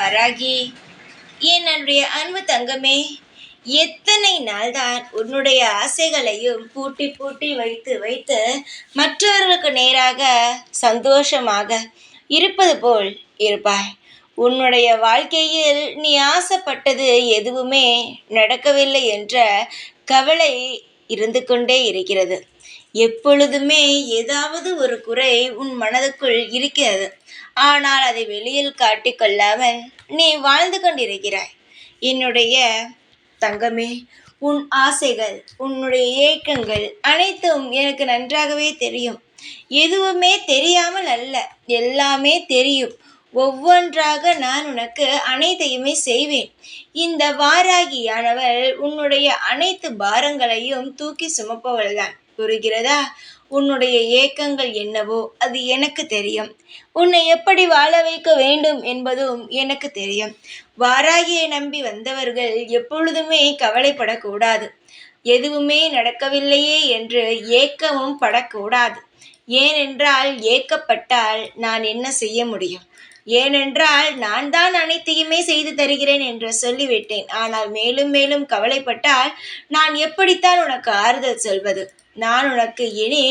வாராகி, என்னுடைய அன்பு தங்கமே, எத்தனை நாள்தான் உன்னுடைய ஆசைகளையும் பூட்டி பூட்டி வைத்து வைத்து மற்றவர்களுக்கு நேராக சந்தோஷமாக இருப்பது போல் இருப்பாய். உன்னுடைய வாழ்க்கையில் நீ ஆசைப்பட்டது எதுவுமே நடக்கவில்லை என்ற கவலை இருந்து கொண்டே இருக்கிறது. எப்பொழுதுமே ஏதாவது ஒரு குறை உன் மனதுக்குள் இருக்கிறது. ஆனால் அதை வெளியில் காட்டிக்கொள்ளாமல் நீ வாழ்ந்து கொண்டிருக்கிறாய். என்னுடைய தங்கமே, உன் ஆசைகள், உன்னுடைய ஏக்கங்கள் அனைத்தும் எனக்கு நன்றாகவே தெரியும். எதுவுமே தெரியாமல் அல்ல, எல்லாமே தெரியும். ஒவ்வொன்றாக நான் உனக்கு அனைத்தையுமே செய்வேன். இந்த வாராகியானவள் உன்னுடைய அனைத்து பாரங்களையும் தூக்கி சுமப்பவள்தான். புரிகிறதா? உன்னுடைய ஏக்கங்கள் என்னவோ அது எனக்கு தெரியும். உன்னை எப்படி வாழ வைக்க வேண்டும் என்பதும் எனக்கு தெரியும். வாராகியை நம்பி வந்தவர்கள் எப்பொழுதுமே கவலைப்படக்கூடாது. எதுவுமே நடக்கவில்லையே என்று ஏக்கமும் படக்கூடாது. ஏனென்றால் ஏக்கப்பட்டால் நான் என்ன செய்ய முடியும்? ஏனென்றால் நான் தான் அனைத்தையுமே செய்து தருகிறேன் என்று சொல்லிவிட்டேன். ஆனால் மேலும் மேலும் கவலைப்பட்டால் நான் எப்படித்தான் உனக்கு ஆறுதல் சொல்வது? நான் உனக்கு இனி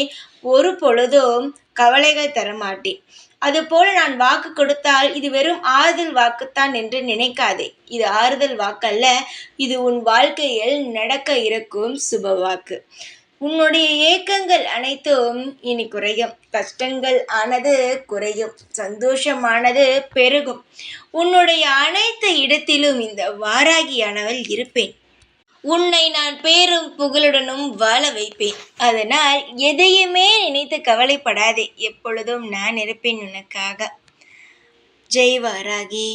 ஒரு பொழுதும் கவலைகள் தரமாட்டேன். அதுபோல நான் வாக்கு கொடுத்தால் இது வெறும் ஆறுதல் வாக்குத்தான் என்று நினைக்காதே. இது ஆறுதல் வாக்கல்ல, இது உன் வாழ்க்கையில் நடக்க இருக்கும் சுப வாக்கு. உன்னுடைய ஏக்கங்கள் அனைத்தும் இனி குறையும். கஷ்டங்கள் ஆனது குறையும். சந்தோஷமானது பெருகும். உன்னுடைய அனைத்து இடத்திலும் இந்த வாராகியானவள் இருப்பேன். உன்னை நான் பேரும் புகழுடனும் வாழ வைப்பேன். அதனால் எதையுமே நினைத்து கவலைப்படாதே. எப்பொழுதும் நான் இருப்பேன் உனக்காக. ஜெய் வாராகி.